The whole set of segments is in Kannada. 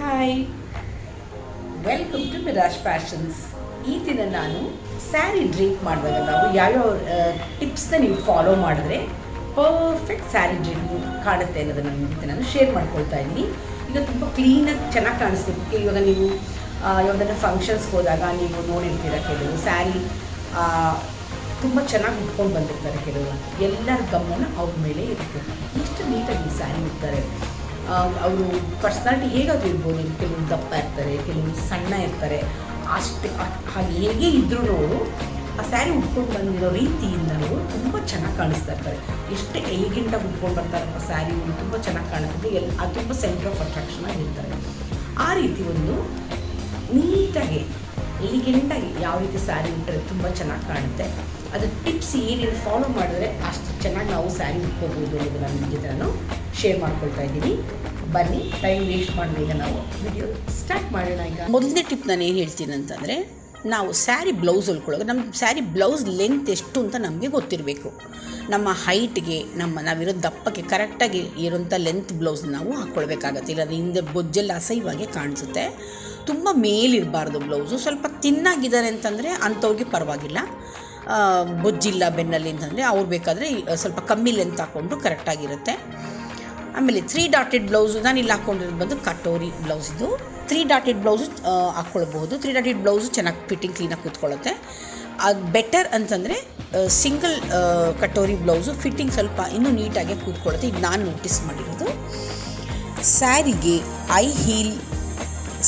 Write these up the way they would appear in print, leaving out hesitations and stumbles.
Hi, welcome to Miraj fashions. ಈ ದಿನ ನಾನು ಸ್ಯಾರಿ ಡ್ರೇಪ್ ಮಾಡಿದಾಗ ನಾವು ಯಾವ್ಯಾವ ಟಿಪ್ಸ್ನ ನೀವು ಫಾಲೋ ಮಾಡಿದ್ರೆ ಪರ್ಫೆಕ್ಟ್ ಸ್ಯಾರಿ ಡ್ರೇಪಿಂಗ್ ಕಾಣುತ್ತೆ ಅನ್ನೋದನ್ನು ನಿಮ್ಮ ಜೊತೆ ನಾನು ಶೇರ್ ಮಾಡ್ಕೊಳ್ತಾ ಇದ್ದೀನಿ. ಈಗ ತುಂಬ ಕ್ಲೀನಾಗಿ ಚೆನ್ನಾಗಿ ಕಾಣಿಸ್ಬೇಕು. ಇವಾಗ ನೀವು ಯಾವುದಾದ್ರೂ ಫಂಕ್ಷನ್ಸ್ಗೆ ಹೋದಾಗ ನೀವು ನೋಡಿರ್ತೀರ, ಕೆಲವು ಸ್ಯಾರಿ ತುಂಬ ಚೆನ್ನಾಗಿ ಉಟ್ಕೊಂಡು ಬಂದಿರ್ತಾರೆ. ಕೆಲವರು ಎಲ್ಲರ ಗಮನ ಅವ್ರ ಮೇಲೆ ಇರುತ್ತೆ. ಎಷ್ಟು ನೀಟಾಗಿ ಸ್ಯಾರಿ ಉಟ್ತಾರೆ. ಅವರು ಪರ್ಸ್ನಾಲಿಟಿ ಹೇಗಾದರೂ ಇರ್ಬೋದು. ಕೆಲವರು ದಪ್ಪ ಇರ್ತಾರೆ, ಕೆಲವರು ಸಣ್ಣ ಇರ್ತಾರೆ. ಅಷ್ಟು ಹಾಗೆ ಹೇಗೆ ಇದ್ರೂ ಅವರು ಆ ಸ್ಯಾರಿ ಉಟ್ಕೊಂಡು ಬಂದಿರೋ ರೀತಿಯಿಂದ ಅವರು ತುಂಬ ಚೆನ್ನಾಗಿ ಕಾಣಿಸ್ತಾ ಇರ್ತಾರೆ. ಎಷ್ಟು ಎಲಿಗೆಂಟಾಗಿ ಉಟ್ಕೊಂಡು ಬರ್ತಾರಪ್ಪ ಸ್ಯಾರಿ, ತುಂಬ ಚೆನ್ನಾಗಿ ಕಾಣಿಸ್ತದೆ. ಅದು ತುಂಬ ಸೆಂಟರ್ ಆಫ್ ಅಟ್ರಾಕ್ಷನ್ ಆಗಿರ್ತಾರೆ. ಆ ರೀತಿ ಒಂದು ನೀಟಾಗಿ ಎಲಿಗೆಂಟಾಗಿ ಯಾವ ರೀತಿ ಸ್ಯಾರಿ ಉಟ್ಟರೆ ತುಂಬ ಚೆನ್ನಾಗಿ ಕಾಣುತ್ತೆ, ಅದು ಟಿಪ್ಸ್ ಏನೇನು ಫಾಲೋ ಮಾಡಿದ್ರೆ ಅಷ್ಟು ಚೆನ್ನಾಗಿ ನಾವು ಸ್ಯಾರಿ ಉಟ್ಕೋಬೋದು ಅನ್ನೋದನ್ನು ನಿಮ್ಮ ಜೊತೆ ನಾನು ಶೇರ್ ಮಾಡ್ಕೊಳ್ತಾ ಇದ್ದೀನಿ. ಬನ್ನಿ, ಟೈಮ್ ವೇಸ್ಟ್ ಮಾಡಿದ್ರೆ ಈಗ ನಾವು ವಿಡಿಯೋ ಸ್ಟಾರ್ಟ್ ಮಾಡೋಣ. ಈಗ ಮೊದಲನೇ ಟಿಪ್ ನಾನು ಏನು ಹೇಳ್ತೀನಿ ಅಂತಂದರೆ, ನಾವು ಸ್ಯಾರಿ ಬ್ಲೌಸ್ ಹೊಲ್ಕೊಳ್ಳೋದು, ನಮ್ಮ ಸ್ಯಾರಿ ಬ್ಲೌಸ್ ಲೆಂತ್ ಎಷ್ಟು ಅಂತ ನಮಗೆ ಗೊತ್ತಿರಬೇಕು. ನಮ್ಮ ಹೈಟ್ಗೆ, ನಾವಿರೋ ದಪ್ಪಕ್ಕೆ ಕರೆಕ್ಟಾಗಿ ಇರೋಂಥ ಲೆಂತ್ ಬ್ಲೌಸ್ ನಾವು ಹಾಕ್ಕೊಳ್ಬೇಕಾಗತ್ತೆ. ಇಲ್ಲಾಂದರೆ ಹಿಂದೆ ಬೊಜ್ಜೆಲ್ಲ ಅಸಹ್ಯವಾಗಿ ಕಾಣಿಸುತ್ತೆ. ತುಂಬ ಮೇಲಿರಬಾರ್ದು ಬ್ಲೌಸು. ಸ್ವಲ್ಪ ತಿನ್ನಾಗಿದ್ದಾರೆ ಅಂತಂದರೆ ಅಂಥವ್ರಿಗೆ ಪರವಾಗಿಲ್ಲ. ಬೊಜ್ಜಿಲ್ಲ ಬೆನ್ನಲ್ಲಿ ಅಂತಂದರೆ ಅವ್ರು ಬೇಕಾದರೆ ಸ್ವಲ್ಪ ಕಮ್ಮಿ ಲೆಂತ್ ಹಾಕ್ಕೊಂಡು ಕರೆಕ್ಟಾಗಿರುತ್ತೆ. ಆಮೇಲೆ 3 ಡಾಟೆಡ್ ಬ್ಲೌಸು ನಾನು ಇಲ್ಲಿ ಹಾಕ್ಕೊಂಡಿರೋದು ಬಂದು ಕಟೋರಿ ಬ್ಲೌಸ್. ಇದು 3 ಡಾಟೆಡ್ ಬ್ಲೌಸು ಹಾಕ್ಕೊಳ್ಬಹುದು. 3 ಡಾಟೆಡ್ ಬ್ಲೌಸು ಚೆನ್ನಾಗಿ ಫಿಟ್ಟಿಂಗ್ ಕ್ಲೀನಾಗಿ ಕೂತ್ಕೊಳ್ಳುತ್ತೆ. ಅದು ಬೆಟರ್ ಅಂತಂದರೆ ಸಿಂಗಲ್ ಕಟೋರಿ ಬ್ಲೌಸು ಫಿಟ್ಟಿಂಗ್ ಸ್ವಲ್ಪ ಇನ್ನೂ ನೀಟಾಗಿ ಕೂತ್ಕೊಳ್ಳುತ್ತೆ. ಇದು ನಾನು ನೋಟಿಸ್ ಮಾಡಿರೋದು. ಸ್ಯಾರಿಗೆ ಐ ಹೀಲ್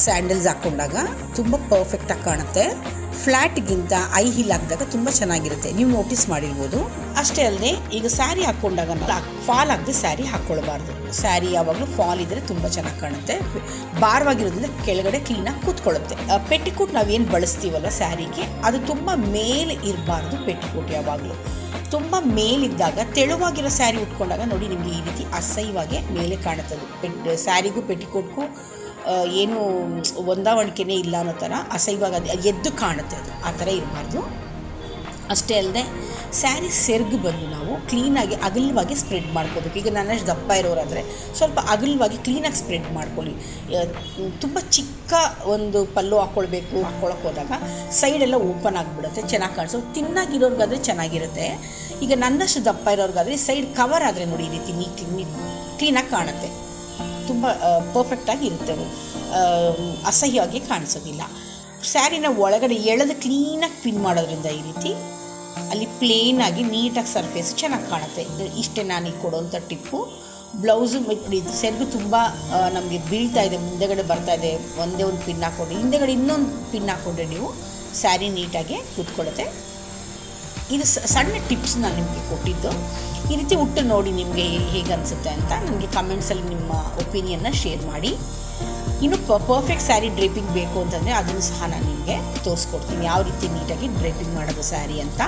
ಸ್ಯಾಂಡಲ್ಸ್ ಹಾಕ್ಕೊಂಡಾಗ ತುಂಬ ಪರ್ಫೆಕ್ಟಾಗಿ ಕಾಣುತ್ತೆ. ಫ್ಲ್ಯಾಟ್ಗಿಂತ ಐ ಹೀಲ್ ಹಾಕಿದಾಗ ತುಂಬ ಚೆನ್ನಾಗಿರುತ್ತೆ, ನೀವು ನೋಟಿಸ್ ಮಾಡಿರ್ಬೋದು. ಅಷ್ಟೇ ಅಲ್ಲದೆ, ಈಗ ಸ್ಯಾರಿ ಹಾಕ್ಕೊಂಡಾಗ ಫಾಲ್ ಆಗದೆ ಸ್ಯಾರಿ ಹಾಕ್ಕೊಳ್ಬಾರ್ದು. ಸ್ಯಾರಿ ಯಾವಾಗಲೂ ಫಾಲ್ ಇದ್ದರೆ ತುಂಬ ಚೆನ್ನಾಗಿ ಕಾಣುತ್ತೆ. ಭಾರವಾಗಿರೋದ್ರಿಂದ ಕೆಳಗಡೆ ಕ್ಲೀನಾಗಿ ಕೂತ್ಕೊಳ್ಳುತ್ತೆ. ಪೆಟ್ಟಿಕೋಟ್ ನಾವೇನು ಬಳಸ್ತೀವಲ್ಲ ಸ್ಯಾರಿಗೆ, ಅದು ತುಂಬ ಮೇಲೆ ಇರಬಾರ್ದು. ಪೆಟ್ಟಿಕೋಟ್ ಯಾವಾಗಲೂ ತುಂಬ ಮೇಲಿದ್ದಾಗ, ತೆಳುವಾಗಿರೋ ಸ್ಯಾರಿ ಉಟ್ಕೊಂಡಾಗ ನೋಡಿ ನಿಮಗೆ ಈ ರೀತಿ ಅಸಹ್ಯವಾಗಿ ಮೇಲೆ ಕಾಣುತ್ತದೆ. ಸ್ಯಾರಿಗೂ ಪೆಟ್ಟಿಕೋಟ್ಗೂ ಏನೂ ಹೊಂದಾಣಿಕೆನೇ ಇಲ್ಲ ಅನ್ನೋ ಥರ ಅಸಹ್ಯವಾಗಿ ಎದ್ದು ಕಾಣುತ್ತೆ. ಅದು ಆ ಥರ ಇರಬಾರ್ದು. ಅಷ್ಟೇ ಅಲ್ಲದೆ, ಸ್ಯಾರಿ ಸೆರ್ಗು ಬಂದು ನಾವು ಕ್ಲೀನಾಗಿ ಅಗಲವಾಗಿ ಸ್ಪ್ರೆಡ್ ಮಾಡ್ಕೋಬೇಕು. ಈಗ ನನ್ನಷ್ಟು ದಪ್ಪ ಇರೋರಾದರೆ ಸ್ವಲ್ಪ ಅಗಲವಾಗಿ ಕ್ಲೀನಾಗಿ ಸ್ಪ್ರೆಡ್ ಮಾಡ್ಕೊಳ್ಳಿ. ತುಂಬ ಚಿಕ್ಕ ಒಂದು ಪಲ್ಲು ಹಾಕ್ಕೊಳಕ್ಕೆ ಹೋದಾಗ ಸೈಡೆಲ್ಲ ಓಪನ್ ಆಗಿಬಿಡುತ್ತೆ, ಚೆನ್ನಾಗಿ ಕಾಣಿಸೋದು. ತಿನ್ನಾಗಿರೋರ್ಗಾದರೆ ಚೆನ್ನಾಗಿರುತ್ತೆ. ಈಗ ನನ್ನಷ್ಟು ದಪ್ಪ ಇರೋರ್ಗಾದರೆ ಸೈಡ್ ಕವರ್ ಆದರೆ ನೋಡಿ ಈ ರೀತಿ ಕ್ಲೀನಾಗಿ ಕಾಣುತ್ತೆ. ತುಂಬ ಪರ್ಫೆಕ್ಟಾಗಿ ಇರುತ್ತೆ. ಅದು ಅಸಹ್ಯವಾಗಿ ಕಾಣಿಸೋದಿಲ್ಲ. ಸ್ಯಾರಿನ ಒಳಗಡೆ ಎಳೆದು ಕ್ಲೀನಾಗಿ ಪಿನ್ ಮಾಡೋದ್ರಿಂದ ಈ ರೀತಿ ಅಲ್ಲಿ ಪ್ಲೇನಾಗಿ ನೀಟಾಗಿ ಸರ್ಫೇಸ್ ಚೆನ್ನಾಗಿ ಕಾಣುತ್ತೆ. ಇಷ್ಟೇ ನಾನು ಈಗ ಕೊಡೋವಂಥ ಟಿಪ್ಪು. ಬ್ಲೌಸು ಸೆರ್ಗು ತುಂಬ ನಮಗೆ ಬೀಳ್ತಾ ಇದೆ, ಮುಂದೆಗಡೆ ಬರ್ತಾ ಇದೆ, ಒಂದೇ ಒಂದು ಪಿನ್ ಹಾಕ್ಕೊಂಡು ಹಿಂದೆಗಡೆ ಇನ್ನೊಂದು ಪಿನ್ ಹಾಕ್ಕೊಂಡ್ರೆ ನೀವು ಸ್ಯಾರಿ ನೀಟಾಗಿ ಕೂತ್ಕೊಳ್ಳುತ್ತೆ. ಇದು ಸಣ್ಣ ಟಿಪ್ಸ್ ನಾನು ನಿಮಗೆ ಕೊಟ್ಟಿದ್ದು. ಈ ರೀತಿ ಉಟ್ಟು ನೋಡಿ ನಿಮಗೆ ಹೇಗೆ ಅನಿಸುತ್ತೆ ಅಂತ ನನಗೆ ಕಮೆಂಟ್ಸಲ್ಲಿ ನಿಮ್ಮ ಒಪಿನಿಯನ್ನ ಶೇರ್ ಮಾಡಿ. ಇನ್ನು ಪರ್ಫೆಕ್ಟ್ ಸ್ಯಾರಿ ಡ್ರೇಪಿಂಗ್ ಬೇಕು ಅಂತಂದರೆ ಅದನ್ನು ಸಹ ನಾನು ನಿಮಗೆ ತೋರಿಸ್ಕೊಡ್ತೀನಿ, ಯಾವ ರೀತಿ ನೀಟಾಗಿ ಡ್ರೇಪಿಂಗ್ ಮಾಡೋದು ಸ್ಯಾರಿ ಅಂತ.